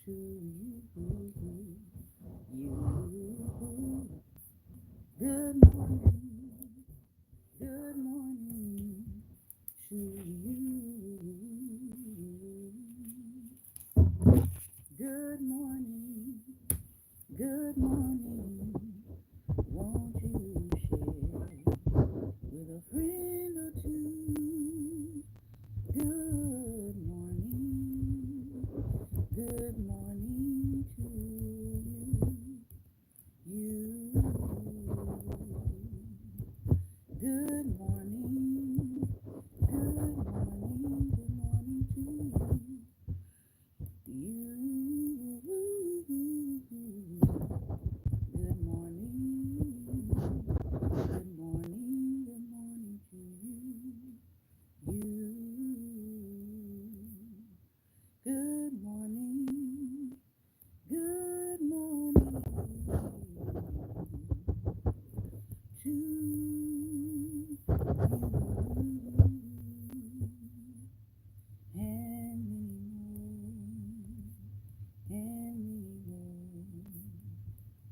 to you. You. Good morning. Good morning to you. Good morning. Good morning. Won't you share with a friend or two? Good morning. Good morning to you. You. Good morning. Good morning. Good morning to you. You. Good morning. Good morning. Good morning to you. You. Good morning. Good morning to you. And many more. And many more.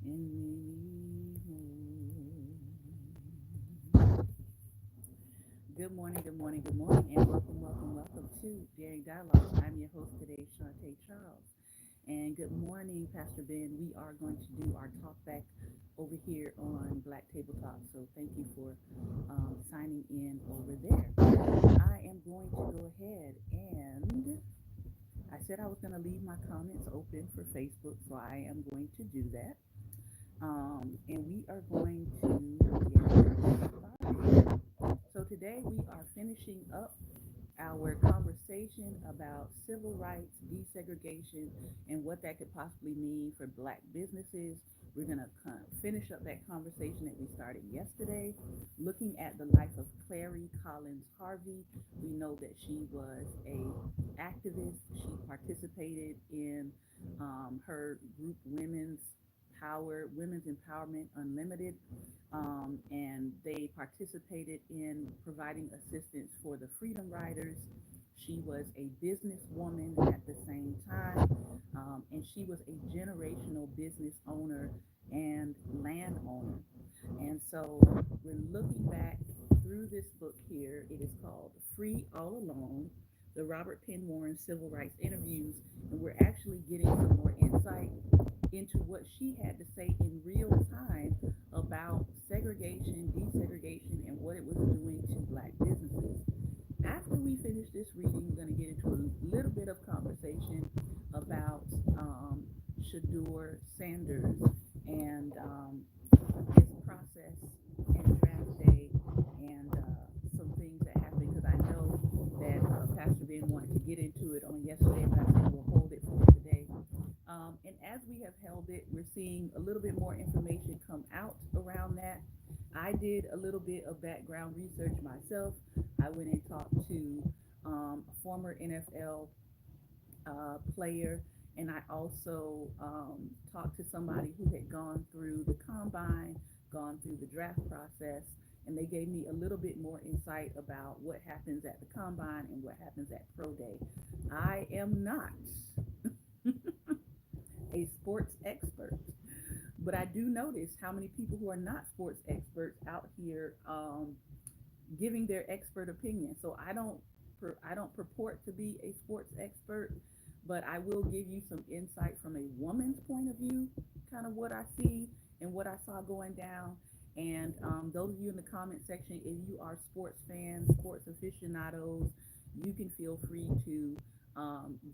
And many more. Good morning, good morning, good morning, and welcome, welcome, welcome to Daring Dialogues. I'm your host today, Shantae Charles. And good morning, Pastor Ben. We are going to do our talk back over here on Black Tabletop. So thank you for signing in over there. I am going to go ahead and I said I was going to leave my comments open for Facebook, so I am going to do that. And we are going to get started. So today we are finishing up our conversation about civil rights, desegregation, and what that could possibly mean for Black businesses. We're going to kind of finish up that conversation that we started yesterday, looking at the life of Clary Collins Harvey. We know that she was a activist. She participated in her group Women's Empowerment Unlimited, and they participated in providing assistance for the Freedom Riders. She was a businesswoman at the same time, and she was a generational business owner and landowner. And so we're looking back through this book here. It is called Free All Alone, the Robert Penn Warren Civil Rights Interviews, and we're actually getting some more insight into what she had to say in real time about segregation, desegregation, and what it was doing to Black businesses. After we finish this reading, we're going to get into a little bit of conversation about Shador Sanders and his process and draft day and some things that happened because I know that Pastor Ben wanted to get into it on yesterday, but I said we'll hold it for today. And as we have held it, we're seeing a little bit more information come out around that. I did a little bit of background research myself. I went and talked to a former NFL player, and I also talked to somebody who had gone through the combine, gone through the draft process, and they gave me a little bit more insight about what happens at the combine and what happens at pro day. I am not a sports expert, but I do notice how many people who are not sports experts out here giving their expert opinion. So I don't purport to be a sports expert, but I will give you some insight from a woman's point of view, kind of what I see and what I saw going down. And those of you in the comment section, if you are sports fans, sports aficionados, you can feel free to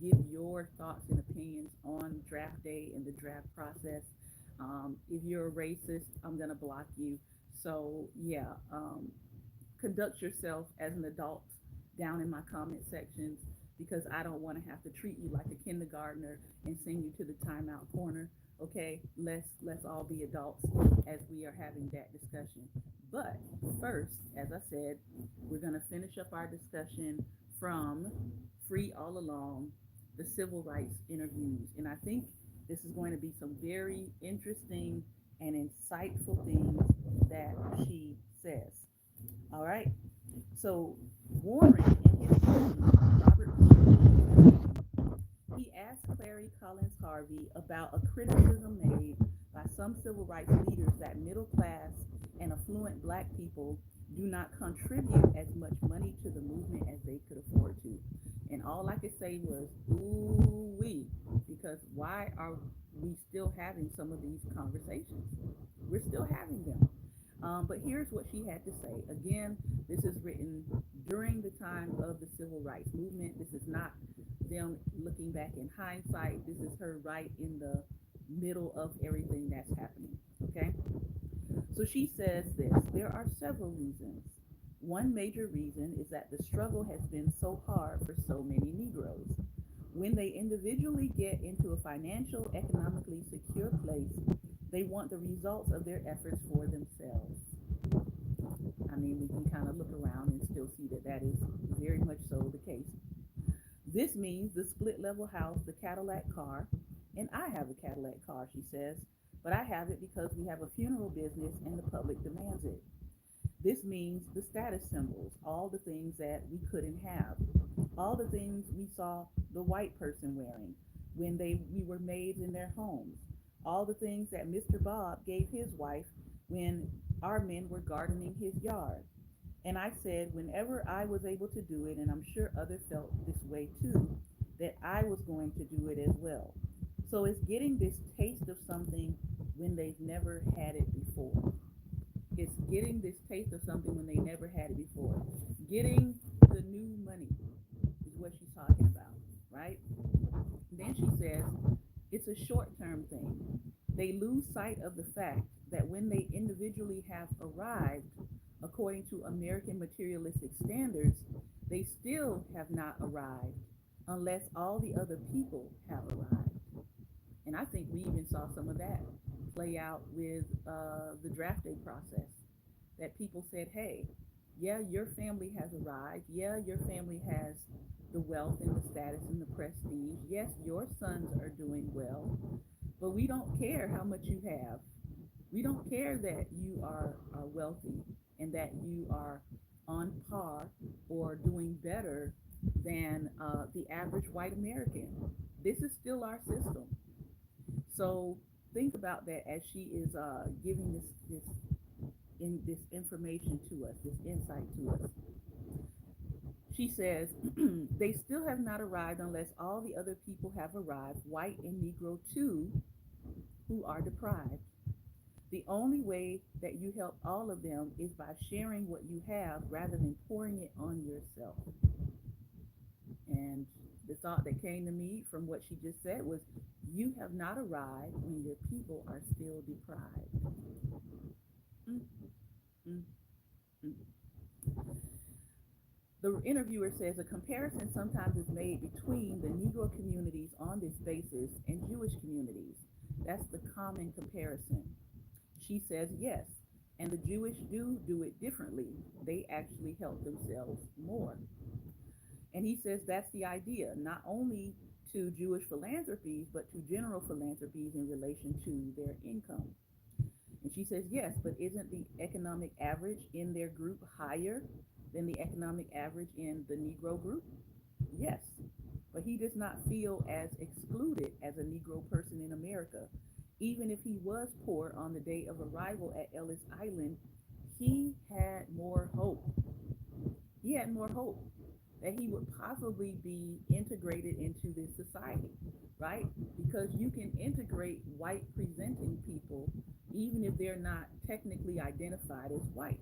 give your thoughts and opinions on draft day and the draft process. If you're a racist, I'm going to block you. So, yeah, conduct yourself as an adult down in my comment sections because I don't want to have to treat you like a kindergartner and send you to the timeout corner. Okay, let's all be adults as we are having that discussion. But first, as I said, we're going to finish up our discussion from Free All Along, the civil rights interviews. And I think this is going to be some very interesting and insightful things that she says. All right. So Warren and his team, Robert He asked Clary Collins Harvey about a criticism made by some civil rights leaders that middle class and affluent black people do not contribute as much money to the movement as they could afford to. And all I could say was, ooh wee, because why are we still having some of these conversations? We're still having them. But here's what she had to say. Again, this is written during the time of the civil rights movement. This is not them looking back in hindsight. This is her right in the middle of everything that's happening. Okay? So she says this: there are several reasons. One major reason is that the struggle has been so hard for so many Negroes. When they individually get into a financial, economically secure place, they want the results of their efforts for themselves. I mean, we can kind of look around and still see that that is very much so the case. This means the split level house, the Cadillac car, and I have a Cadillac car, she says, but I have it because we have a funeral business and the public demands it. This means the status symbols, all the things that we couldn't have, all the things we saw the white person wearing when we were maids in their homes, all the things that Mr. Bob gave his wife when our men were gardening his yard. And I said, whenever I was able to do it, and I'm sure others felt this way too, that I was going to do it as well. So it's getting this taste of something when they've never had it before. It's getting this taste of something when they never had it before. Getting the new money is what she's talking about, right? Then she says it's a short term thing. They lose sight of the fact that when they individually have arrived, according to American materialistic standards, they still have not arrived unless all the other people have arrived. And I think we even saw some of that play out with the draft day process. That people said, hey, yeah, your family has arrived. Yeah, your family has the wealth and the status and the prestige. Yes, your sons are doing well, but we don't care how much you have. We don't care that you are wealthy and that you are on par or doing better than the average white American. This is still our system. So think about that as she is giving this information to us, this insight to us. She says they still have not arrived unless all the other people have arrived, white and Negro too, who are deprived. The only way that you help all of them is by sharing what you have rather than pouring it on yourself. And the thought that came to me from what she just said was, you have not arrived when your people are still deprived. Mm, mm, mm. The interviewer says a comparison sometimes is made between the Negro communities on this basis and Jewish communities. That's the common comparison. She says yes, and the Jewish do it differently. They actually help themselves more. And he says that's the idea, not only to Jewish philanthropies, but to general philanthropies in relation to their income. And she says, yes, but isn't the economic average in their group higher than the economic average in the Negro group? Yes, but he does not feel as excluded as a Negro person in America. Even if he was poor on the day of arrival at Ellis Island, he had more hope. He had more hope that he would possibly be integrated into this society, right? Because you can integrate white presenting people even if they're not technically identified as white.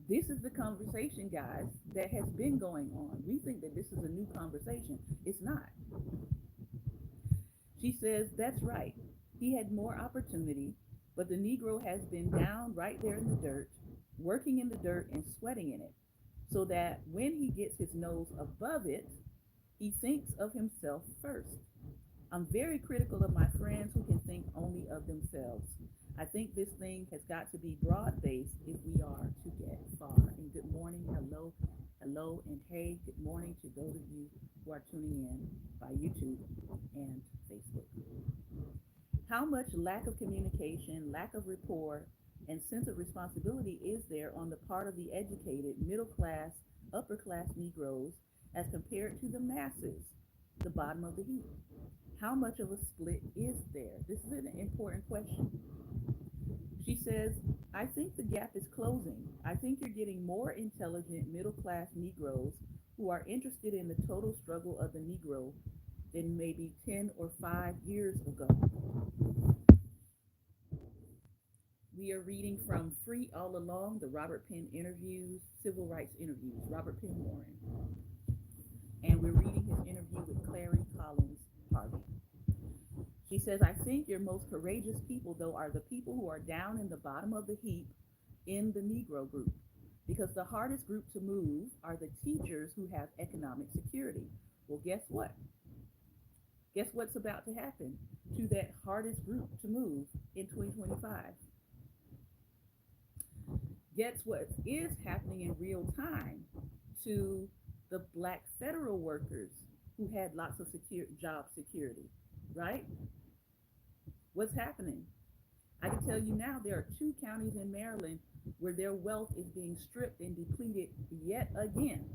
This is the conversation, guys, that has been going on. We think that this is a new conversation. It's not. She says, that's right. He had more opportunity, but the Negro has been down right there in the dirt, working in the dirt and sweating in it, so that when he gets his nose above it, he thinks of himself first. I'm very critical of my friends who can think only of themselves. I think this thing has got to be broad based if we are to get far. And good morning, hello, hello, and hey, good morning to those of you who are tuning in by YouTube and Facebook. How much lack of communication, lack of rapport, and sense of responsibility is there on the part of the educated, middle class, upper class Negroes as compared to the masses? the bottom of the heap. How much of a split is there? This is an important question. She says, I think the gap is closing. I think you're getting more intelligent middle class Negroes who are interested in the total struggle of the Negro than maybe 10 or 5 years ago. We are reading from Free All Along, the Robert Penn interviews, civil rights interviews, Robert Penn Warren. And we're reading his interview with Clary Collins Harvey. She says, I think your most courageous people, though, are the people who are down in the bottom of the heap in the Negro group. Because the hardest group to move are the teachers who have economic security. Well, guess what? Guess what's about to happen to that hardest group to move in 2025? Guess what is happening in real time to the black federal workers who had lots of job security, right? What's happening? I can tell you now there are two counties in Maryland where their wealth is being stripped and depleted yet again.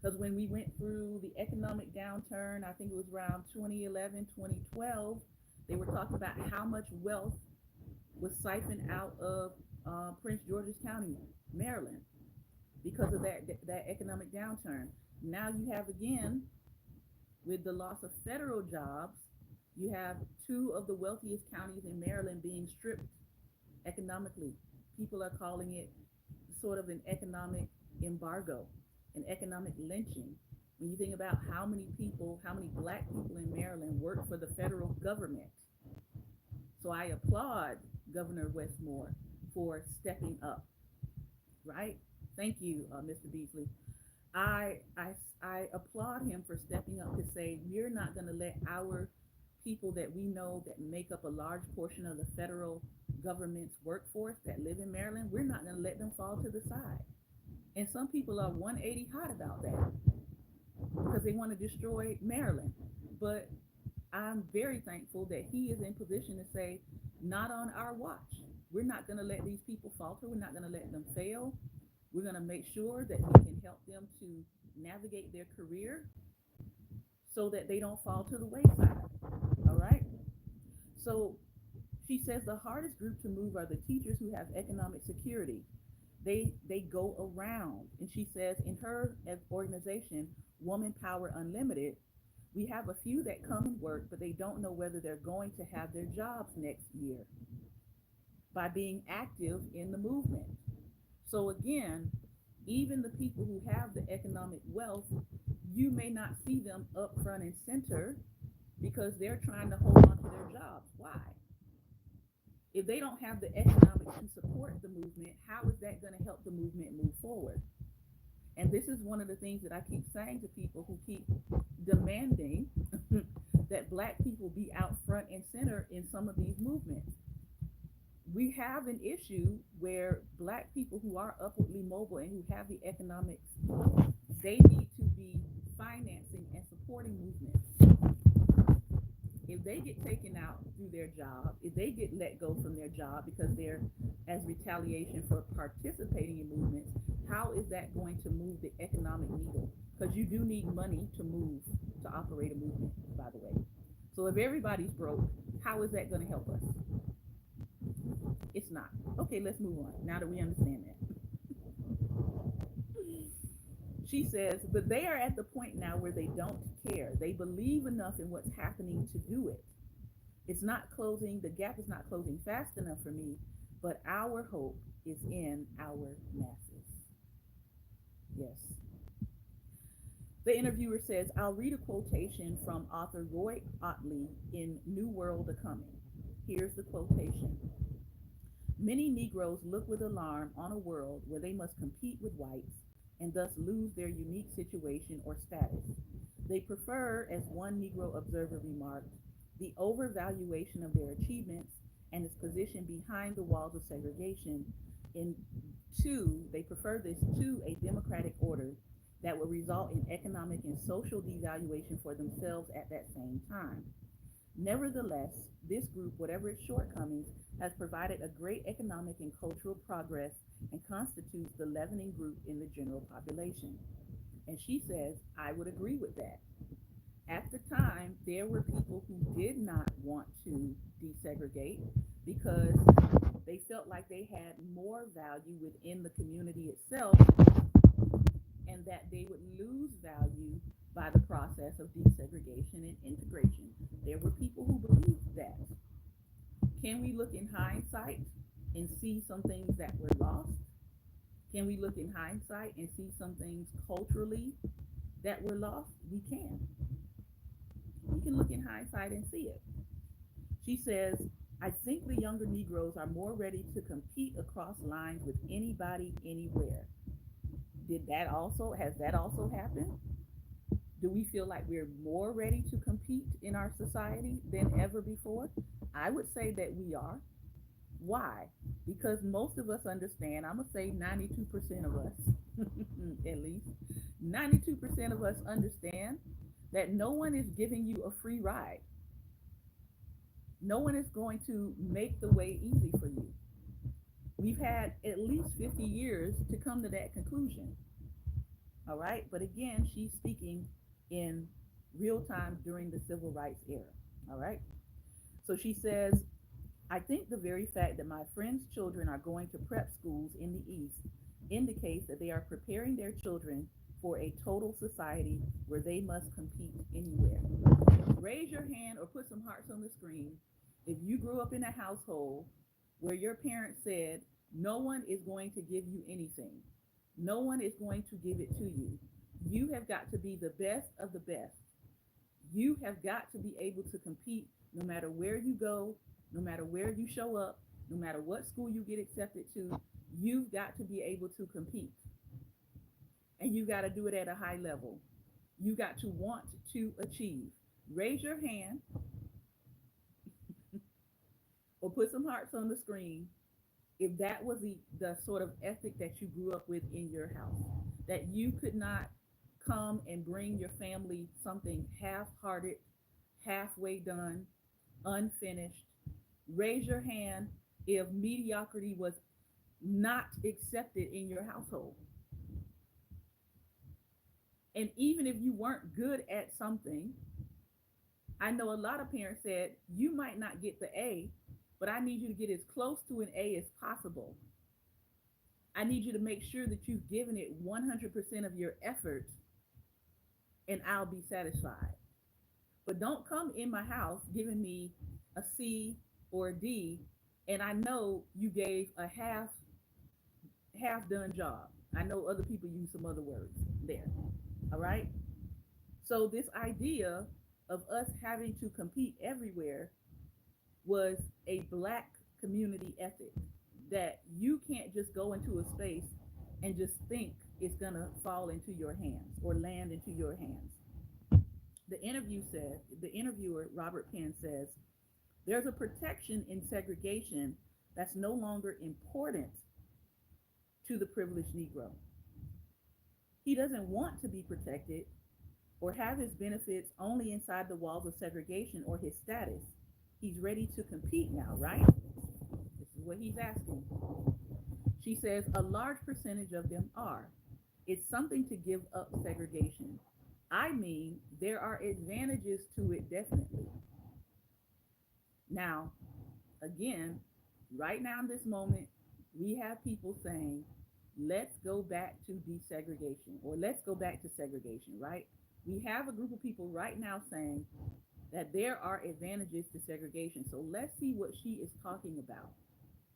Because when we went through the economic downturn, I think it was around 2011, 2012, they were talking about how much wealth was siphoned out of Prince George's County, Maryland, because of that economic downturn. Now you have again, with the loss of federal jobs, you have two of the wealthiest counties in Maryland being stripped economically. People are calling it sort of an economic embargo, an economic lynching. When you think about how many people, how many black people in Maryland work for the federal government. So I applaud Governor Westmore for stepping up, right? Thank you, Mr. Beasley. I applaud him for stepping up to say we're not going to let our people that we know that make up a large portion of the federal government's workforce that live in Maryland, we're not going to let them fall to the side. And some people are 180 hot about that because they want to destroy Maryland. But I'm very thankful that he is in position to say, not on our watch. We're not going to let these people falter. We're not going to let them fail. We're going to make sure that we can help them to navigate their career so that they don't fall to the wayside. All right? So she says the hardest group to move are the teachers who have economic security. They go around. And she says in her organization, Woman Power Unlimited, we have a few that come and work, but they don't know whether they're going to have their jobs next year by being active in the movement. So again, even the people who have the economic wealth, you may not see them up front and center because they're trying to hold on to their jobs. Why? If they don't have the economics to support the movement, how is that going to help the movement move forward? And this is one of the things that I keep saying to people who keep demanding that black people be out front and center in some of these movements. We have an issue where black people who are upwardly mobile and who have the economics, they need to be financing and supporting movements. If they get taken out through their job, if they get let go from their job because they're as retaliation for participating in movements, how is that going to move the economic needle? Because you do need money to move, to operate a movement, by the way. So if everybody's broke, how is that going to help us? It's not. Okay, let's move on now that we understand that. She says, but they are at the point now where they don't care. They believe enough in what's happening to do it. It's not closing, the gap is not closing fast enough for me, but our hope is in our masses. Yes. The interviewer says, I'll read a quotation from author Roy Ottley in New World A Coming. Here's the quotation. Many Negroes look with alarm on a world where they must compete with whites and thus lose their unique situation or status. They prefer, as one Negro observer remarked, the overvaluation of their achievements and its position behind the walls of segregation. They prefer this to a democratic order that will result in economic and social devaluation for themselves at that same time. Nevertheless, this group, whatever its shortcomings, has provided a great economic and cultural progress and constitutes the leavening group in the general population. And she says, I would agree with that. At the time, there were people who did not want to desegregate because they felt like they had more value within the community itself and that they would lose value by the process of desegregation and integration. There were people who believed that. Can we look in hindsight and see some things that were lost? Can we look in hindsight and see some things culturally that were lost? We can. We can look in hindsight and see it. She says, I think the younger Negroes are more ready to compete across lines with anybody, anywhere. Has that also happened? Do we feel like we're more ready to compete in our society than ever before? I would say that we are. Why? Because most of us understand, I'm going to say 92% of us, at least, 92% of us understand that no one is giving you a free ride. No one is going to make the way easy for you. We've had at least 50 years to come to that conclusion. All right. But again, she's speaking in real time during the civil rights era. All right. So she says, I think the very fact that my friends' children are going to prep schools in the East indicates that they are preparing their children for a total society where they must compete anywhere. Raise your hand or put some hearts on the screen if you grew up in a household where your parents said, no one is going to give you anything. No one is going to give it to you. You have got to be the best of the best. You have got to be able to compete no matter where you go, no matter where you show up, no matter what school you get accepted to. You've got to be able to compete. And you got to do it at a high level. You got to want to achieve. Raise your hand or put some hearts on the screen if that was the sort of ethic that you grew up with in your house, that you could not come and bring your family something half-hearted, halfway done, unfinished. Raise your hand if mediocrity was not accepted in your household. And even if you weren't good at something, I know a lot of parents said, you might not get the A, but I need you to get as close to an A as possible. I need you to make sure that you've given it 100% of your effort, and I'll be satisfied. But don't come in my house giving me a C or a D, and I know you gave a half done job. I know other people use some other words there. All right. So this idea of us having to compete everywhere was a black community ethic, that you can't just go into a space and just think it's gonna fall into your hands or land into your hands. The interviewer, Robert Penn, says, there's a protection in segregation that's no longer important to the privileged Negro. He doesn't want to be protected or have his benefits only inside the walls of segregation or his status. He's ready to compete now, right? This is what he's asking. She says a large percentage of them are. It's something to give up segregation. I mean, there are advantages to it, definitely. Now, again, right now in this moment, we have people saying, let's go back to desegregation or let's go back to segregation, right? We have a group of people right now saying that there are advantages to segregation. So let's see what she is talking about.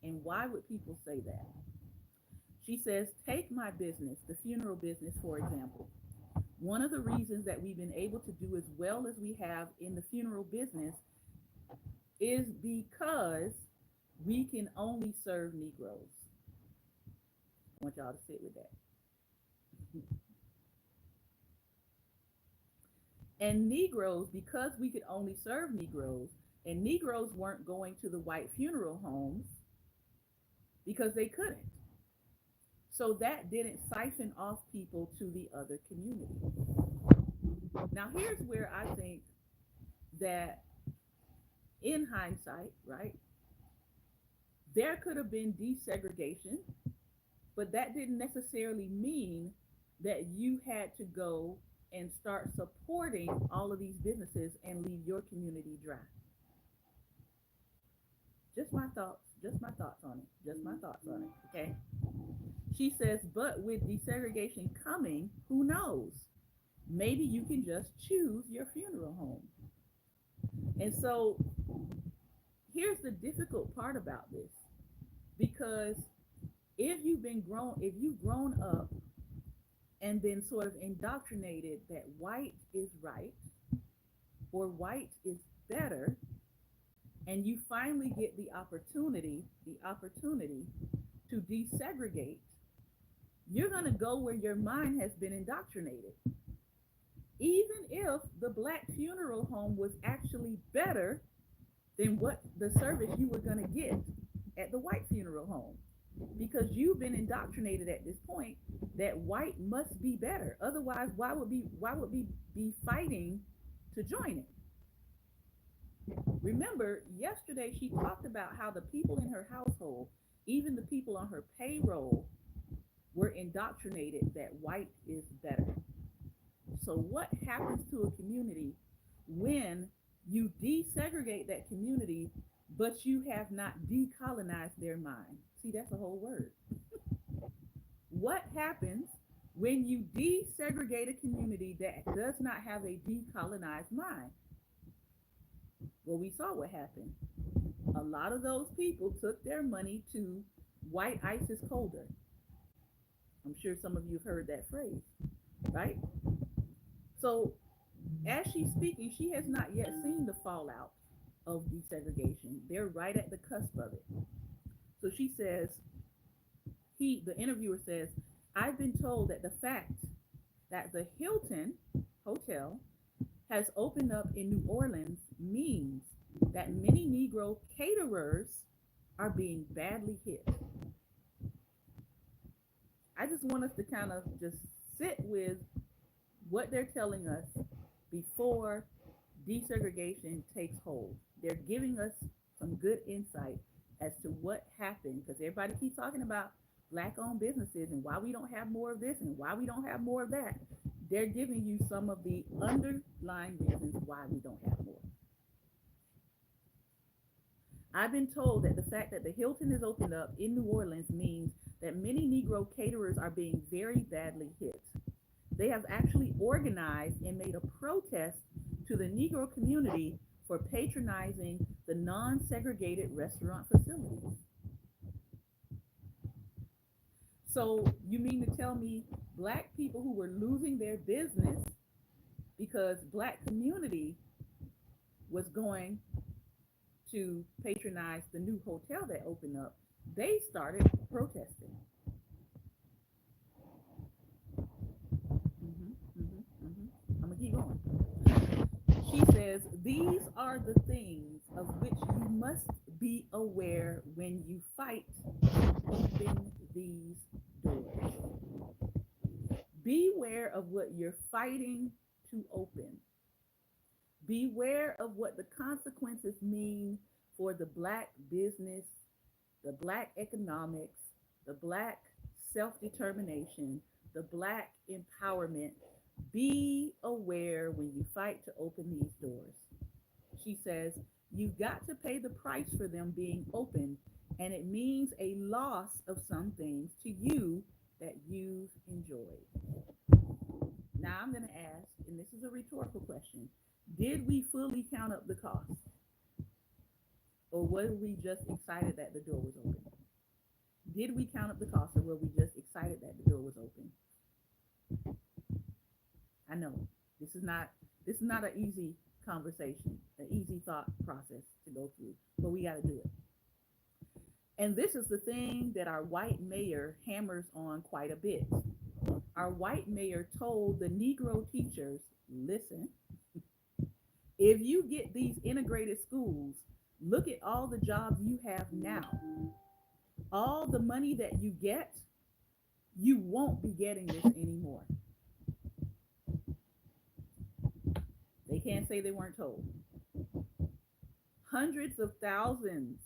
And why would people say that? She says, take my business, the funeral business, for example. One of the reasons that we've been able to do as well as we have in the funeral business is because we can only serve Negroes. I want y'all to sit with that. And Negroes, because we could only serve Negroes, and Negroes weren't going to the white funeral homes because they couldn't. So that didn't siphon off people to the other community. Now, here's where I think that in hindsight, right, there could have been desegregation, but that didn't necessarily mean that you had to go and start supporting all of these businesses and leave your community dry? Just my thoughts. Just my thoughts on it. Just my thoughts on it. Okay. She says, but with desegregation coming, who knows? Maybe you can just choose your funeral home. And so here's the difficult part about this, because if you've grown up and been sort of indoctrinated that white is right or white is better, and you finally get the opportunity to desegregate, you're going to go where your mind has been indoctrinated. Even if the black funeral home was actually better than what the service you were going to get at the white funeral home, because you've been indoctrinated at this point that white must be better. Otherwise, why would we be fighting to join it? Remember, yesterday she talked about how the people in her household, even the people on her payroll, were indoctrinated that white is better. So what happens to a community when you desegregate that community, but you have not decolonized their mind? See, that's a whole word. What happens when you desegregate a community that does not have a decolonized mind? Well, we saw what happened. A lot of those people took their money to white ice is colder. I'm sure some of you have heard that phrase, right? So as she's speaking, she has not yet seen the fallout of desegregation. They're right at the cusp of it. So she says, the interviewer says, I've been told that the fact that the Hilton Hotel has opened up in New Orleans means that many Negro caterers are being badly hit. I just want us to kind of just sit with what they're telling us before desegregation takes hold. They're giving us some good insight as to what happened, because everybody keeps talking about black owned businesses and why we don't have more of this and why we don't have more of that. They're giving you some of the underlying reasons why we don't have more. I've been told that the fact that the Hilton is opened up in New Orleans means that many Negro caterers are being very badly hit. They have actually organized and made a protest to the Negro community for patronizing the non-segregated restaurant facilities. So you mean to tell me black people who were losing their business because black community was going to patronize the new hotel that opened up, they started protesting. I'm gonna keep going. She says, these are the things of which you must be aware when you fight to open these doors. Beware of what you're fighting to open. Beware of what the consequences mean for the black business, the black economics, the black self-determination, the black empowerment. Be aware when you fight to open these doors. She says, you've got to pay the price for them being open, and it means a loss of some things to you that you've enjoyed. Now I'm going to ask, and this is a rhetorical question, did we fully count up the cost? Or were we just excited that the door was open? Did we count up the cost, or were we just excited that the door was open? I know this is not an easy conversation, an easy thought process to go through, but we got to do it. And this is the thing that our white mayor hammers on quite a bit. Our white mayor told the Negro teachers, listen, if you get these integrated schools, look at all the jobs you have now. All the money that you get, you won't be getting this anymore. They can't say they weren't told. Hundreds of thousands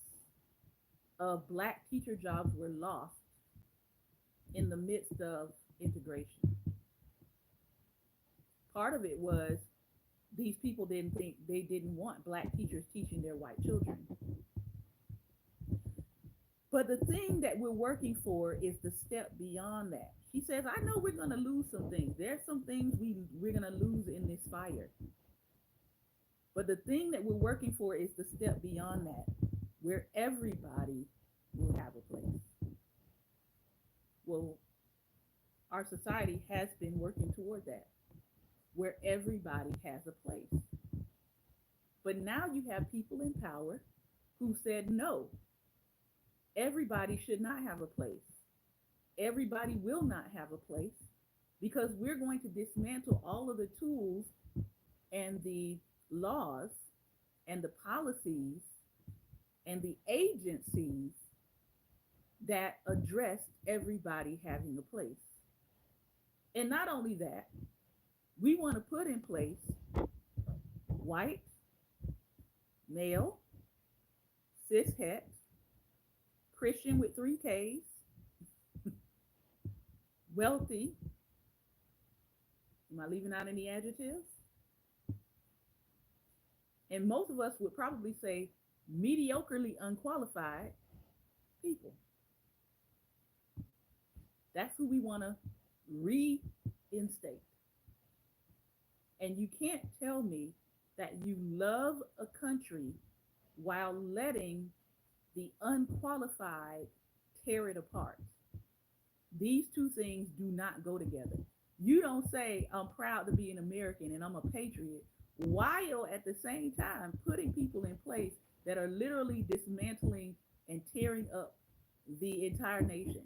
of black teacher jobs were lost in the midst of integration. part of it was these people didn't think they didn't want black teachers teaching their white children. But the thing that we're working for is the step beyond that. She says, I know we're going to lose some things. There's some things we're going to lose in this fire. But the thing that we're working for is the step beyond that, where everybody will have a place. Well, our society has been working toward that, where everybody has a place. But now you have people in power who said, no, everybody should not have a place. Everybody will not have a place because we're going to dismantle all of the tools and the laws and the policies and the agencies that address everybody having a place. And not only that, we want to put in place white, male, cishet, Christian with 3 Ks, wealthy. Am I leaving out any adjectives? And most of us would probably say mediocrely unqualified people. That's who we want to reinstate. And you can't tell me that you love a country while letting the unqualified tear it apart. These two things do not go together. You don't say, I'm proud to be an American and I'm a patriot, while at the same time putting people in place that are literally dismantling and tearing up the entire nation.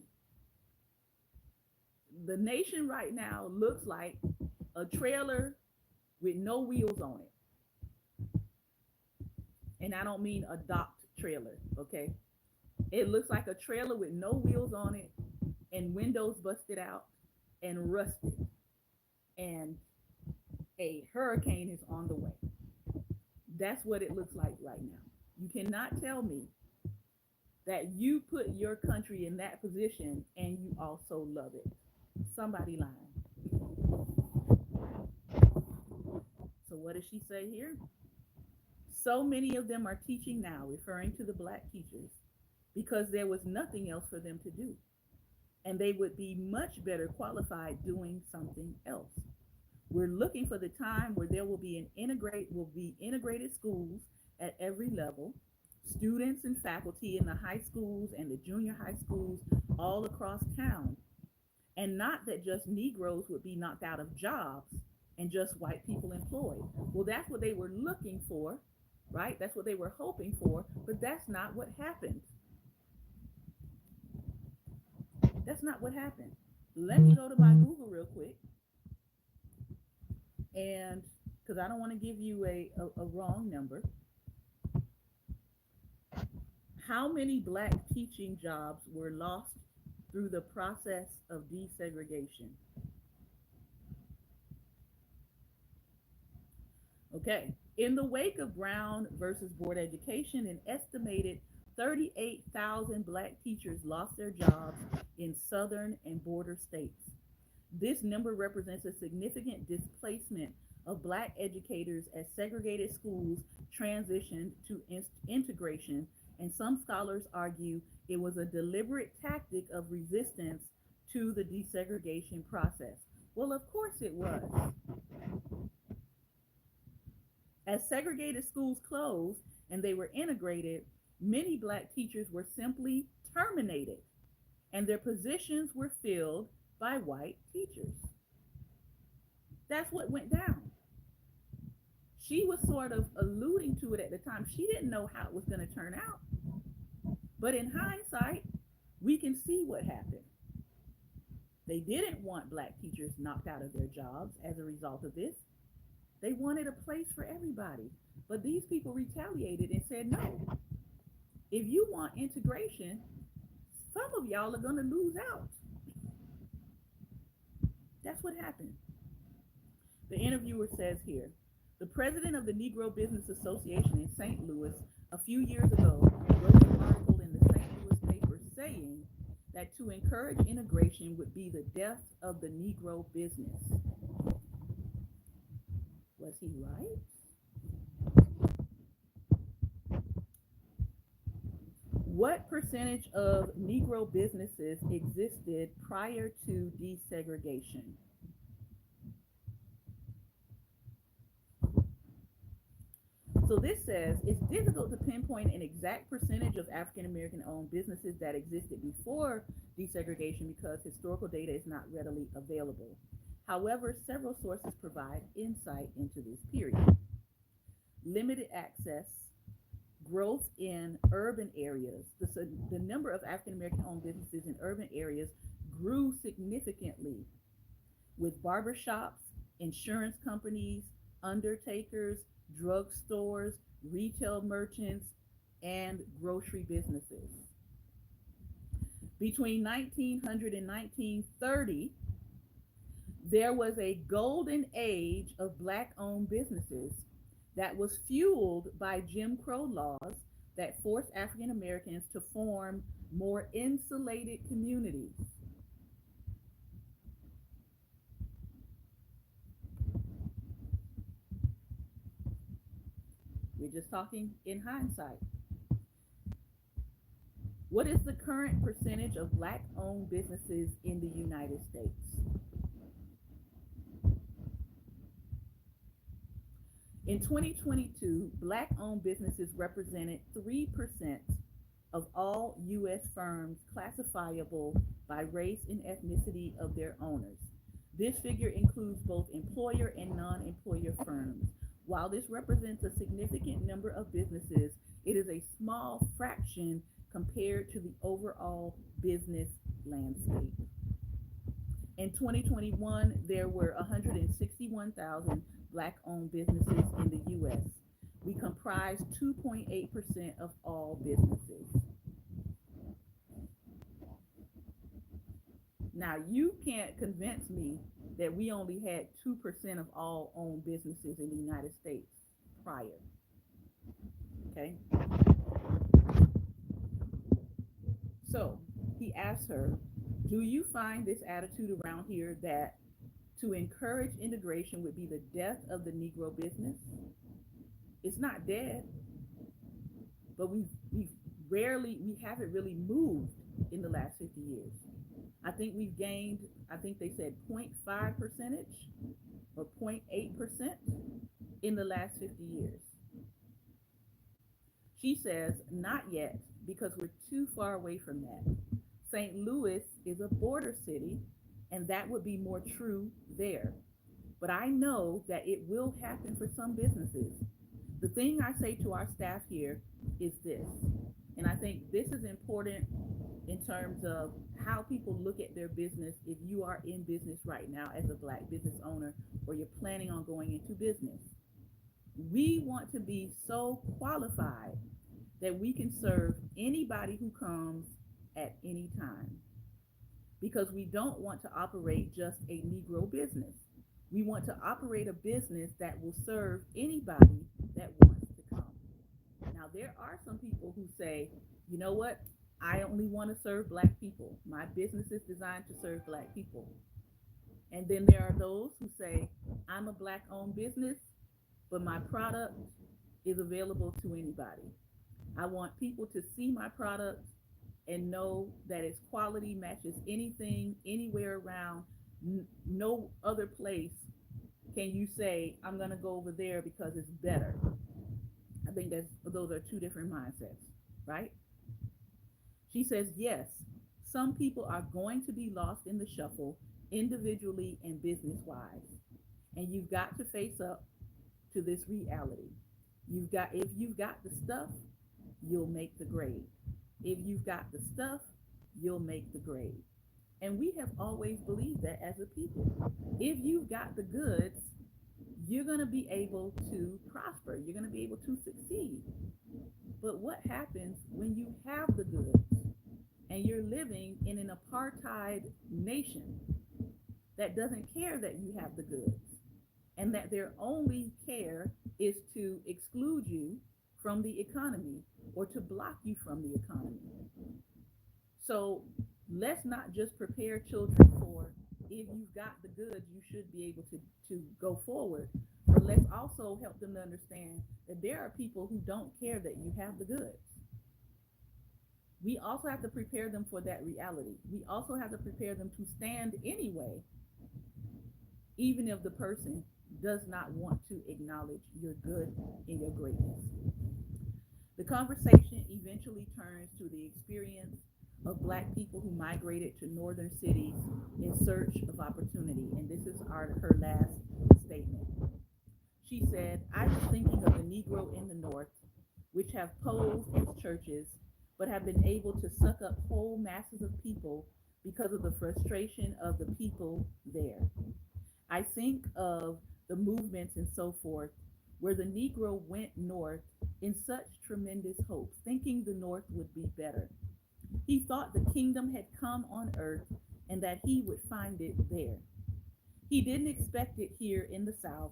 The nation right now looks like a trailer with no wheels on it. And I don't mean a docked trailer, okay? It looks like a trailer with no wheels on it and windows busted out and rusted. And a hurricane is on the way. That's what it looks like right now. You cannot tell me that you put your country in that position and you also love it. Somebody lying. So what does she say here? So many of them are teaching now, referring to the black teachers, because there was nothing else for them to do. And they would be much better qualified doing something else. We're looking for the time where there will be integrated schools at every level, students and faculty in the high schools and the junior high schools all across town. And not that just Negroes would be knocked out of jobs and just white people employed. Well, that's what they were looking for, right? That's what they were hoping for, but that's not what happened. That's not what happened. Let me go to my Google real quick. And because I don't want to give you a wrong number. How many black teaching jobs were lost through the process of desegregation? Okay, in the wake of Brown versus Board Education, an estimated 38,000 black teachers lost their jobs in southern and border states. This number represents a significant displacement of black educators as segregated schools transitioned to integration, and some scholars argue it was a deliberate tactic of resistance to the desegregation process. Well, of course it was. As segregated schools closed and they were integrated, many black teachers were simply terminated, and their positions were filled by white teachers. That's what went down. She was sort of alluding to it at the time. She didn't know how it was going to turn out. But in hindsight, we can see what happened. They didn't want black teachers knocked out of their jobs as a result of this. They wanted a place for everybody. But these people retaliated and said, no, if you want integration, some of y'all are going to lose out. That's what happened. The interviewer says here, the president of the Negro Business Association in St. Louis a few years ago wrote an article in the St. Louis paper saying that to encourage integration would be the death of the Negro business. Was he right? What percentage of Negro businesses existed prior to desegregation? So this says it's difficult to pinpoint an exact percentage of African American owned businesses that existed before desegregation because historical data is not readily available. However, several sources provide insight into this period. Limited access, growth in urban areas. The number of African American owned businesses in urban areas grew significantly with barbershops, insurance companies, undertakers, drugstores, retail merchants, and grocery businesses. Between 1900 and 1930, there was a golden age of black owned businesses that was fueled by Jim Crow laws that forced African Americans to form more insulated communities. We're just talking in hindsight. What is the current percentage of black owned businesses in the United States? In 2022, black owned businesses represented 3% of all U.S. firms classifiable by race and ethnicity of their owners. This figure includes both employer and non employer firms. While this represents a significant number of businesses, it is a small fraction compared to the overall business landscape. In 2021, there were 161,000 black owned businesses in the US. We comprise 2.8% of all businesses. Now, you can't convince me that we only had 2% of all owned businesses in the United States prior. Okay? So he asked her, do you find this attitude around here that to encourage integration would be the death of the Negro business? It's not dead, but we haven't really moved in the last 50 years. I think we've gained, I think they said 0.5 percentage or 0.8% in the last 50 years. She says, not yet, because we're too far away from that. St. Louis is a border city, and that would be more true there. But I know that it will happen for some businesses. The thing I say to our staff here is this, and I think this is important in terms of how people look at their business if you are in business right now as a black business owner or you're planning on going into business. We want to be so qualified that we can serve anybody who comes at any time because we don't want to operate just a Negro business. We want to operate a business that will serve anybody that wants to come. Now, there are some people who say, you know what? I only want to serve black people. My business is designed to serve black people. And then there are those who say, I'm a black owned business, but my product is available to anybody. I want people to see my product and know that its quality matches anything, anywhere around. No other place can you say, I'm going to go over there because it's better. I think those are two different mindsets, right? She says, yes, some people are going to be lost in the shuffle individually and business wise. And you've got to face up to this reality. If you've got the stuff, you'll make the grade. If you've got the stuff, you'll make the grade. And we have always believed that as a people. If you've got the goods, you're going to be able to prosper. You're going to be able to succeed. But what happens when you have the goods and you're living in an apartheid nation that doesn't care that you have the goods and that their only care is to exclude you from the economy or to block you from the economy? So let's not just prepare children for if you've got the goods, you should be able to go forward. But let's also help them to understand that there are people who don't care that you have the goods. We also have to prepare them for that reality. We also have to prepare them to stand anyway, even if the person does not want to acknowledge your good and your greatness. The conversation eventually turns to the experience of Black people who migrated to northern cities in search of opportunity. And this is her last statement. She said, I was thinking of the Negro in the North, which have posed as churches, but have been able to suck up whole masses of people because of the frustration of the people there. I think of the movements and so forth, where the Negro went north in such tremendous hopes, thinking the North would be better. He thought the kingdom had come on earth and that he would find it there. He didn't expect it here in the South,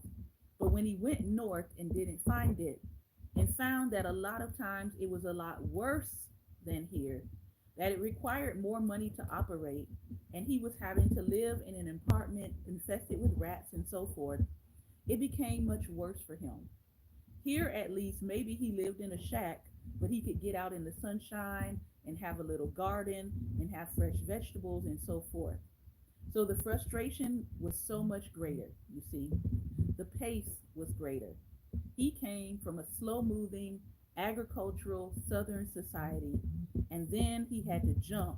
but when he went north and didn't find it, and found that a lot of times it was a lot worse than here, that it required more money to operate, and he was having to live in an apartment infested with rats and so forth, it became much worse for him. Here, at least, maybe he lived in a shack, but he could get out in the sunshine and have a little garden and have fresh vegetables and so forth. So the frustration was so much greater, you see. The pace was greater. He came from a slow moving agricultural southern society, and then he had to jump,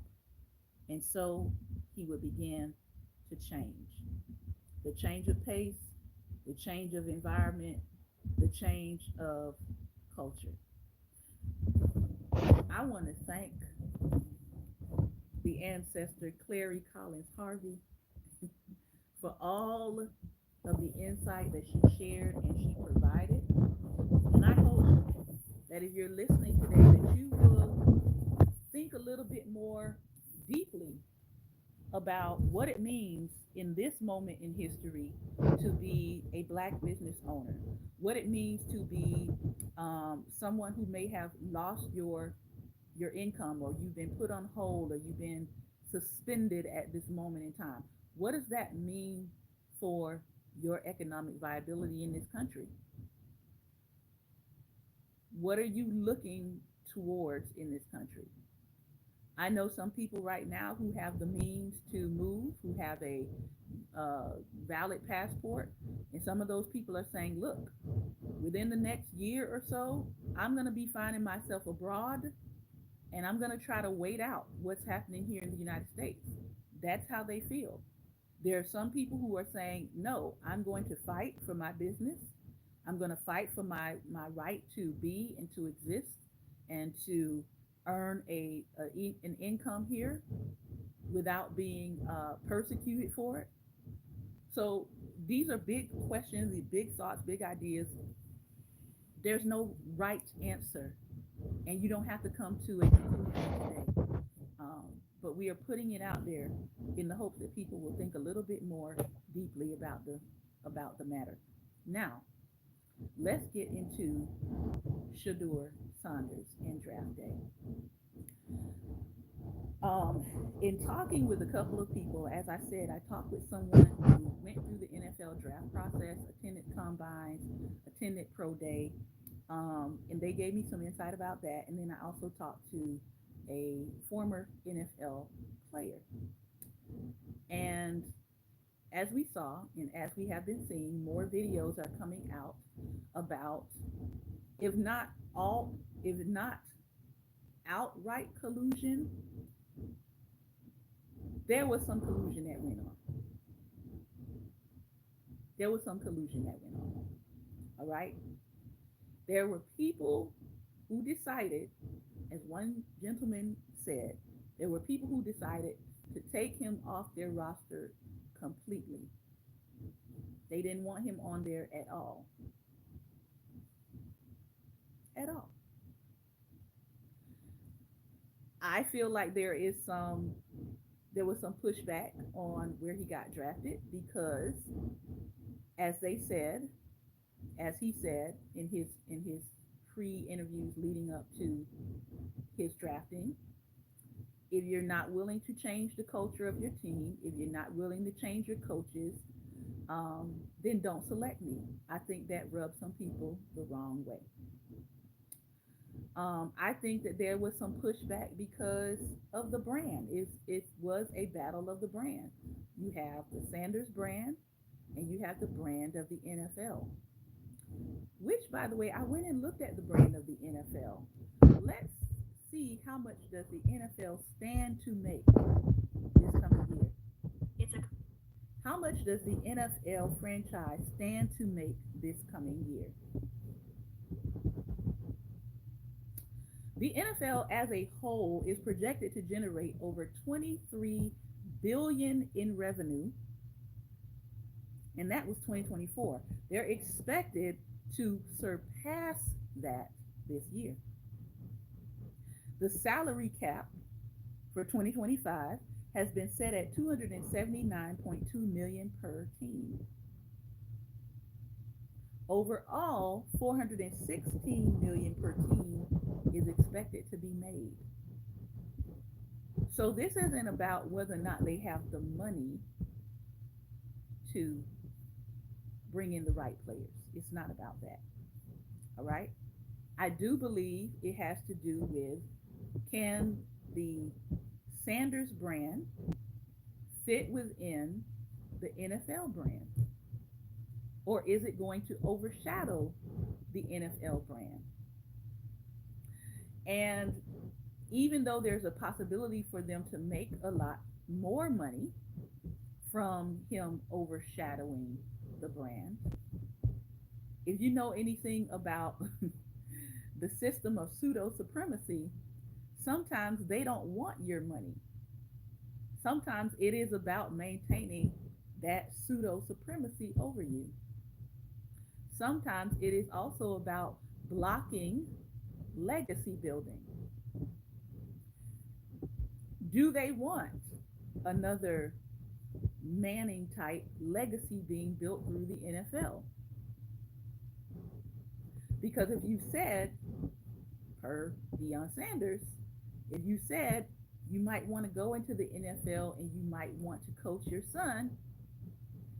and so he would begin to change. The change of pace, the change of environment, the change of culture. I want to thank the ancestor Clary Collins Harvey for all of the insight that she shared and she provided. And I hope that if you're listening today, that you will think a little bit more deeply about what it means in this moment in history to be a Black business owner, what it means to be someone who may have lost your income, or you've been put on hold, or you've been suspended at this moment in time. What does that mean for your economic viability in this country? What are you looking towards in this country? I know some people right now who have the means to move, who have a valid passport, and some of those people are saying, look, within the next year or so, I'm going to be finding myself abroad, and I'm going to try to wait out what's happening here in the United States. That's how they feel. There are some people who are saying, no, I'm going to fight for my business. I'm going to fight for my right to be and to exist and to earn an income here without being persecuted for it. So these are big questions, these big thoughts, big ideas. There's no right answer, and you don't have to come to a conclusion today. But we are putting it out there in the hopes that people will think a little bit more deeply about the matter. Now, let's get into Shadur Saunders and draft day. In talking with a couple of people, as I said, I talked with someone who went through the NFL draft process, attended combines, attended pro day, and they gave me some insight about that. And then I also talked to a former NFL player. And as we saw, and as we have been seeing, more videos are coming out about, if not all, if not outright collusion, there was some collusion that went on. There was some collusion that went on. All right. There were people who decided, as one gentleman said, there were people who decided to take him off their roster completely. They didn't want him on there at all. At all. I feel like there was some pushback on where he got drafted because, as they said, as he said in his pre-interviews leading up to his drafting, if you're not willing to change the culture of your team, if you're not willing to change your coaches, then don't select me. I think that rubs some people the wrong way. I think that there was some pushback because of the brand. It was a battle of the brand. You have the Sanders brand and you have the brand of the NFL, which, by the way, I went and looked at the brand of the NFL. Let's see how much does the NFL stand to make this coming year. It's a How much does the NFL franchise stand to make this coming year? The NFL as a whole is projected to generate over 23 billion in revenue, and that was 2024. They're expected to surpass that this year. The salary cap for 2025 has been set at 279.2 million per team. Overall, 416 million per team is expected to be made. So this isn't about whether or not they have the money to bring in the right players. It's not about that. All right. I do believe it has to do with, can the Sanders brand fit within the NFL brand? Or is it going to overshadow the NFL brand? And even though there's a possibility for them to make a lot more money from him overshadowing the brand, if you know anything about the system of pseudo supremacy, sometimes they don't want your money. Sometimes it is about maintaining that pseudo supremacy over you. Sometimes it is also about blocking legacy building. Do they want another Manning type legacy being built through the NFL? Because if you said, per Deion Sanders, if you said you might want to go into the NFL and you might want to coach your son,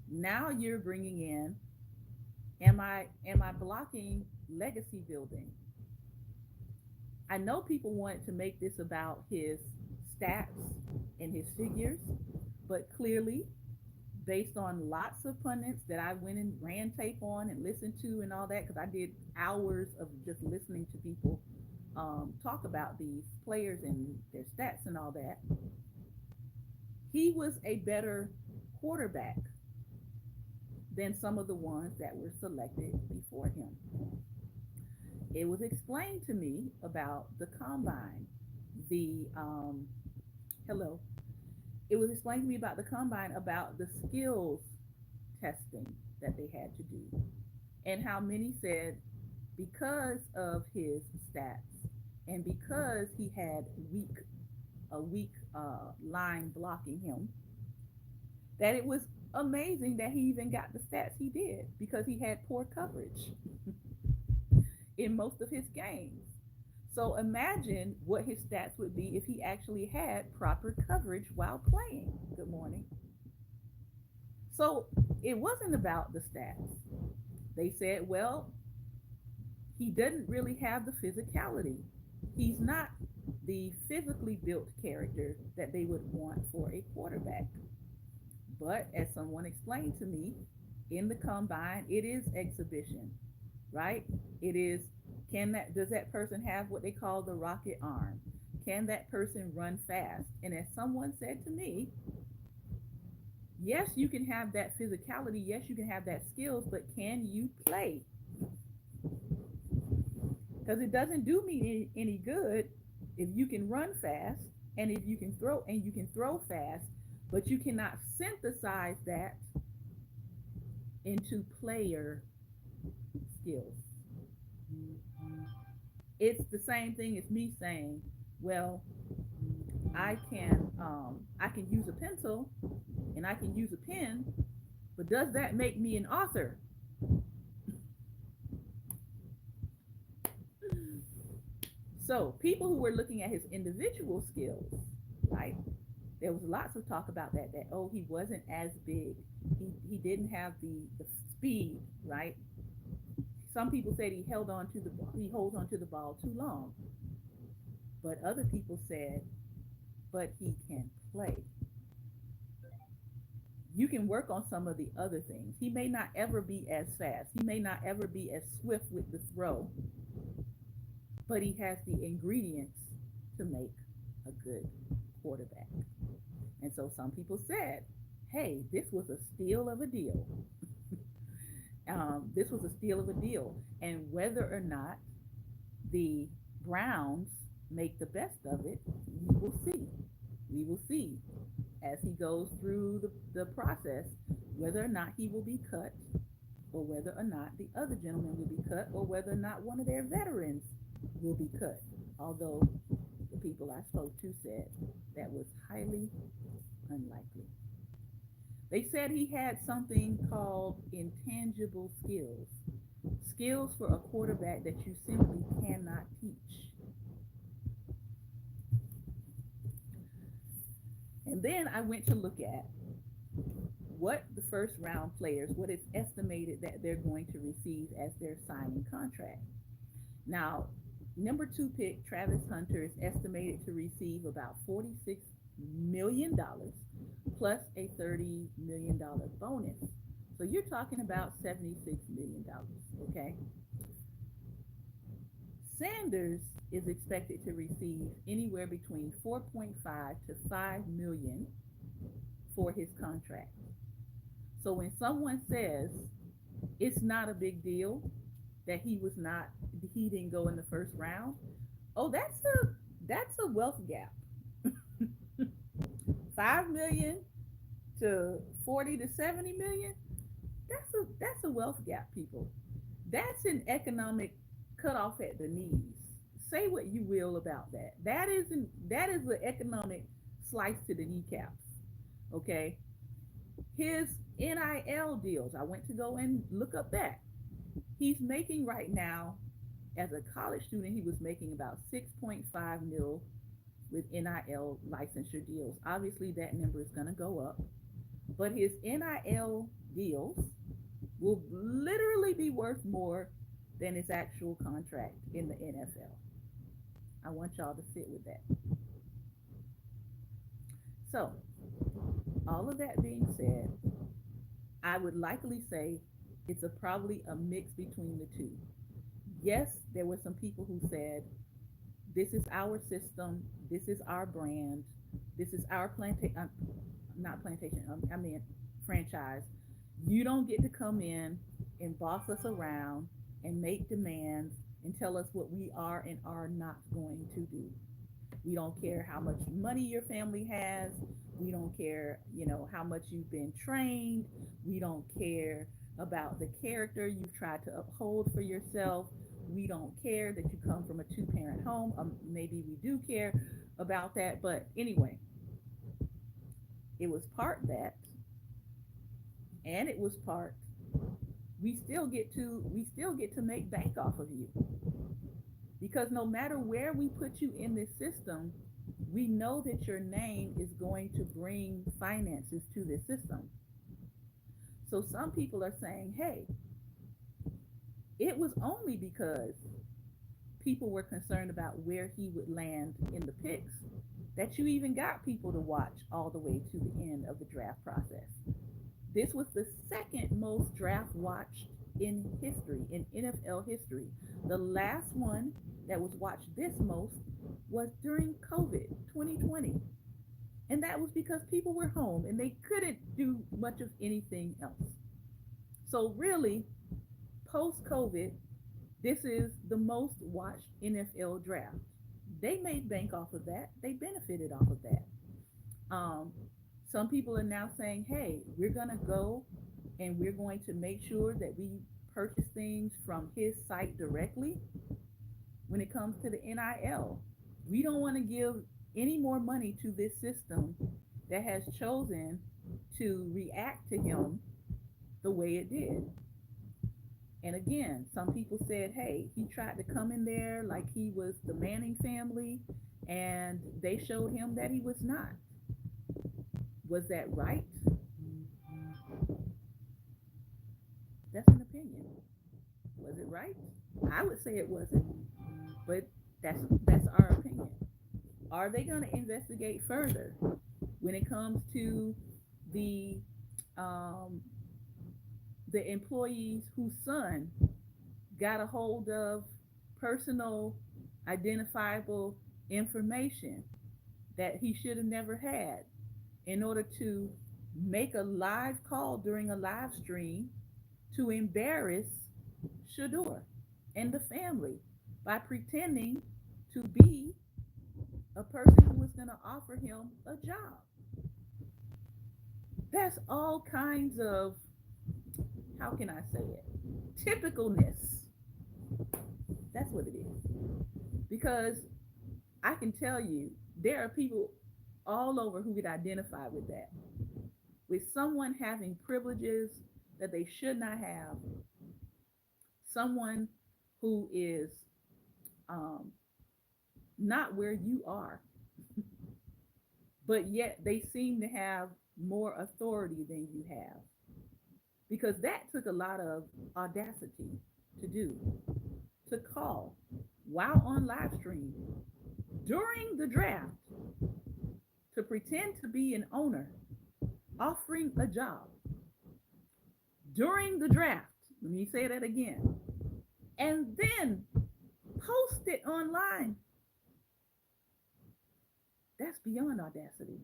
now you're bringing in, am I blocking legacy building? I know people wanted to make this about his stats and his figures, but clearly, based on lots of pundits that I went and ran tape on and listened to and all that, because I did hours of just listening to people talk about these players and their stats and all that, he was a better quarterback than some of the ones that were selected before him. It was explained to me about the combine, the hello. It was explained to me about the combine, about the skills testing that they had to do, and how many said because of his stats and because he had weak line blocking him, that it was amazing that he even got the stats he did because he had poor coverage in most of his games. So imagine what his stats would be if he actually had proper coverage while playing. Good morning. So it wasn't about the stats. They said, well, he doesn't really have the physicality. He's not the physically built character that they would want for a quarterback. But as someone explained to me, in the combine, it is exhibition, right? It is, can that, does that person have what they call the rocket arm? Can that person run fast? And as someone said to me, yes, you can have that physicality, yes, you can have that skills, but can you play? Because it doesn't do me any good if you can run fast and if you can throw fast, but you cannot synthesize that into player skills. It's the same thing as me saying, well, I can use a pencil and I can use a pen, but does that make me an author? So people who were looking at his individual skills, right? There was lots of talk about that, oh, he wasn't as big. He didn't have the speed, right? Some people said he holds on to the ball too long, but other people said, but he can play. You can work on some of the other things. He may not ever be as fast. He may not ever be as swift with the throw, but he has the ingredients to make a good quarterback. And so some people said, hey, this was a steal of a deal. This was a steal of a deal. And whether or not the Browns make the best of it, we will see. We will see as he goes through the process whether or not he will be cut, or whether or not the other gentleman will be cut, or whether or not one of their veterans will be cut. Although the people I spoke to said that was highly unlikely. They said he had something called intangible skills, skills for a quarterback that you simply cannot teach. And then I went to look at what the first round players, what it's estimated that they're going to receive as their signing contract. Now, number two pick, Travis Hunter, is estimated to receive about $46 million plus a $30 million bonus. So you're talking about $76 million, okay? Sanders is expected to receive anywhere between 4.5 to 5 million for his contract. So when someone says it's not a big deal that he didn't go in the first round, oh, that's a wealth gap. 5 million to 40 to 70 million, that's a wealth gap, people. That's an economic cut off at the knees. Say what you will about that. That is an economic slice to the kneecaps. Okay. His NIL deals, I went to go and look up that. He's making right now, as a college student, he was making about 6.5 mil with NIL licensure deals. Obviously, that number is going to go up, but his NIL deals will literally be worth more than his actual contract in the NFL. I want y'all to sit with that. So, all of that being said, I would likely say it's probably a mix between the two. Yes, there were some people who said, this is our system, this is our brand, this is our not plantation, I mean franchise. You don't get to come in and boss us around and make demands and tell us what we are and are not going to do. We don't care how much money your family has. We don't care, how much you've been trained. We don't care about the character you've tried to uphold for yourself. We don't care that you come from a two-parent home. Maybe we do care about that, but anyway, it was part that, and it was part we still get to make bank off of you, because no matter where we put you in this system, we know that your name is going to bring finances to this system. So some people are saying, hey, it was only because people were concerned about where he would land in the picks that you even got people to watch all the way to the end of the draft process. This was the second most draft watched in history, in NFL history. The last one that was watched this most was during COVID 2020. And that was because people were home and they couldn't do much of anything else. So really, post-COVID, this is the most watched NFL draft. They made bank off of that. They benefited off of that. Um, some people are now saying, hey, we're going to go and we're going to make sure that we purchase things from his site directly when it comes to the NIL. We don't want to give any more money to this system that has chosen to react to him the way it did. And again, some people said, hey, he tried to come in there like he was the Manning family, and they showed him that he was not. Was that right? That's an opinion. Was it right? I would say it wasn't, but that's that's our opinion. Are they going to investigate further when it comes to the um, the employees whose son got a hold of personal identifiable information that he should have never had in order to make a live call during a live stream to embarrass Shador and the family by pretending to be a person who was going to offer him a job. That's all kinds of, how can I say it? Typicalness. That's what it is. Because I can tell you, there are people all over who get identified with that. With someone having privileges that they should not have, someone who is um, not where you are, but yet they seem to have more authority than you have. Because that took a lot of audacity to do, to call while on live stream during the draft to pretend to be an owner offering a job during the draft. Let me say that again. And then post it online. That's beyond audacity.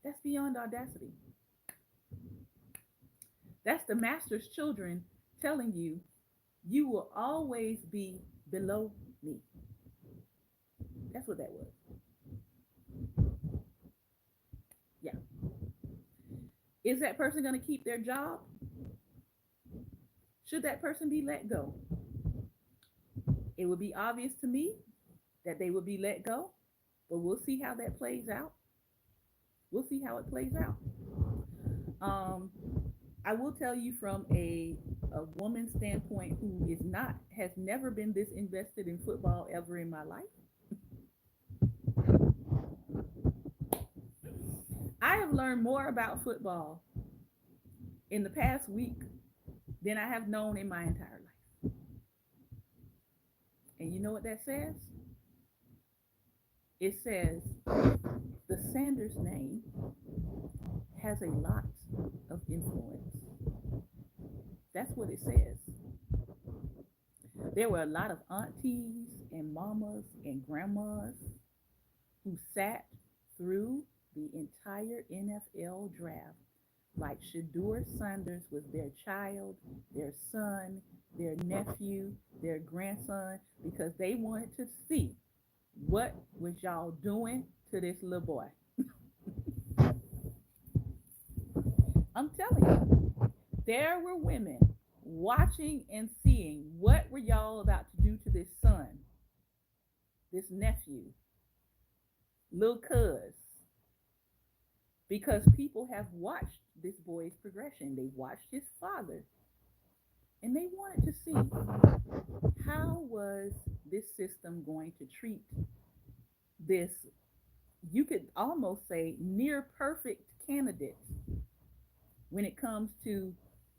That's beyond audacity. That's the master's children telling you, you will always be below me. That's what that was. Yeah. Is that person going to keep their job? Should that person be let go? It would be obvious to me that they would be let go, but we'll see how that plays out. We'll see how it plays out. Um, I will tell you from a woman's standpoint who is not, has never been this invested in football ever in my life. I have learned more about football in the past week than I have known in my entire life. And you know what that says? It says the Sanders name has a lot of influence. That's what it says. There were a lot of aunties and mamas and grandmas who sat through the entire NFL draft like Shador Sanders was their child, their son, their nephew, their grandson, because they wanted to see what was y'all doing to this little boy. I'm telling you, there were women watching and seeing what were y'all about to do to this son, this nephew, little cuz, because people have watched this boy's progression. They watched his father, and they wanted to see how was this system going to treat this, you could almost say, near perfect candidate when it comes to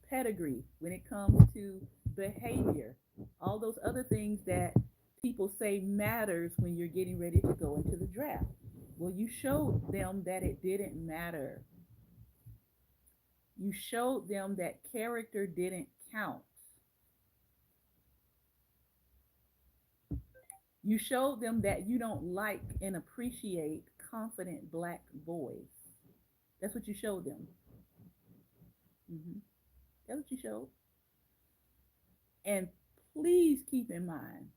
pedigree, when it comes to behavior, all those other things that people say matters when you're getting ready to go into the draft. Well, you showed them that it didn't matter. You showed them that character didn't count. You showed them that you don't like and appreciate confident black boys. That's what you showed them. Hmm. That's what you showed. And please keep in mind,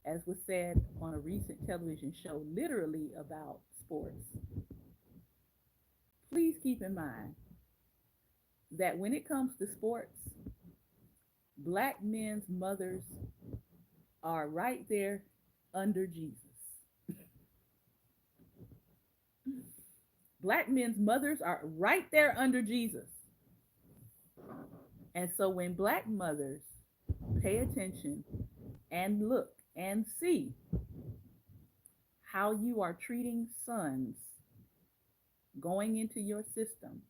as was said on a recent television show, literally about sports, please keep in mind that when it comes to sports, black men's mothers are right there under Jesus. Black men's mothers are right there under Jesus. And so when black mothers pay attention and look and see how you are treating sons going into your system.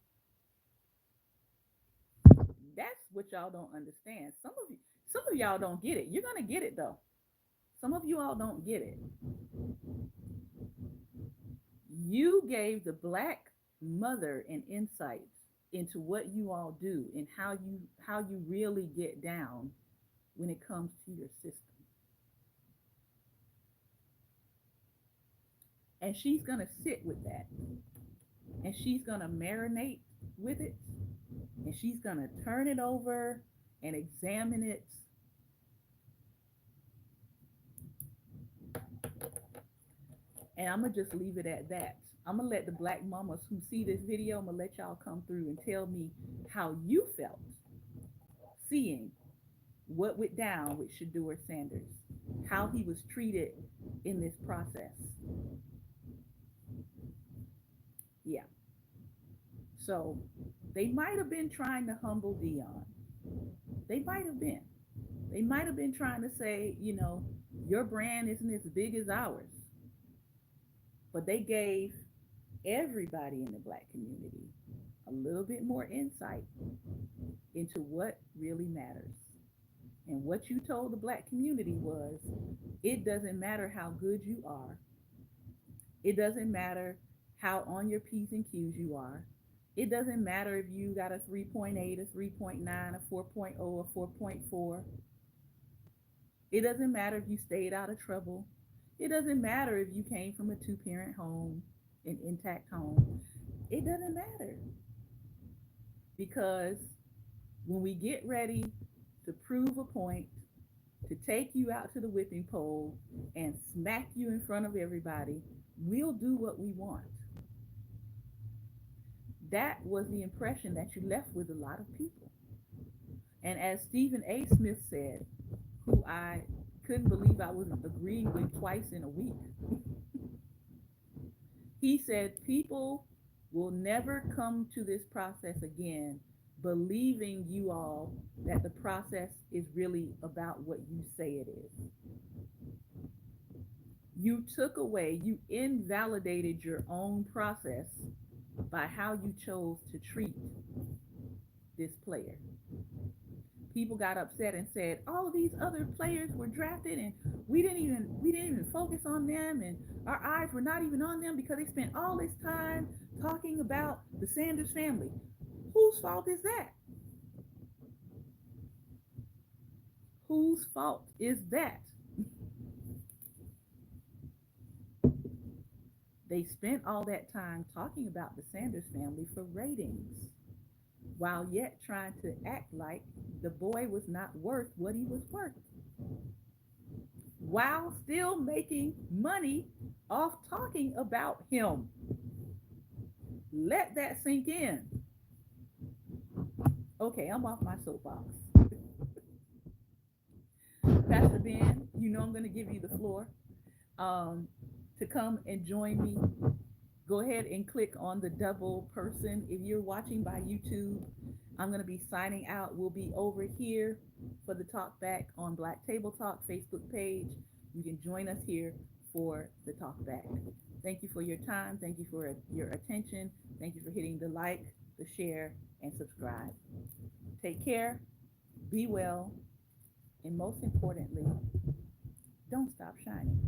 That's what y'all don't understand. Some of y'all don't get it. You're gonna get it though. Some of you all don't get it. You gave the black mother an insight into what you all do and how you really get down when it comes to your system. And she's gonna sit with that, and she's gonna marinate with it, and she's gonna turn it over and examine it. And I'm gonna just leave it at that. I'm gonna let the black mamas who see this video, I'm gonna let y'all come through and tell me how you felt seeing what went down with Shador Sanders, how he was treated in this process. Yeah. So they might have been trying to humble Dion. They might have been. They might have been trying to say, your brand isn't as big as ours. But they gave everybody in the black community a little bit more insight into what really matters. And what you told the black community was it doesn't matter how good you are, it doesn't matter how on your P's and Q's you are. It doesn't matter if you got a 3.8, a 3.9, a 4.0, a 4.4. It doesn't matter if you stayed out of trouble. It doesn't matter if you came from a two-parent home, an intact home. It doesn't matter. Because when we get ready to prove a point, to take you out to the whipping pole and smack you in front of everybody, we'll do what we want. That was the impression that you left with a lot of people. And as Stephen A. Smith said, who I couldn't believe I was agreeing with twice in a week, he said people will never come to this process again believing you all that the process is really about what you say it is. You took away, you invalidated your own process by how you chose to treat this player. People got upset and said all of these other players were drafted and we didn't even focus on them, and our eyes were not even on them because they spent all this time talking about the Sanders family. Whose fault is that? Whose fault is that? They spent all that time talking about the Sanders family for ratings, while yet trying to act like the boy was not worth what he was worth, while still making money off talking about him. Let that sink in. Okay, I'm off my soapbox. Pastor Ben, I'm going to give you the floor um, to come and join me. Go ahead and click on the double person. If you're watching by YouTube, I'm going to be signing out. We'll be over here for the talk back on Black Table Talk Facebook page. You can join us here for the talk back. Thank you for your time. Thank you for your attention. Thank you for hitting the like, the share, and subscribe. Take care, be well, and most importantly, don't stop shining.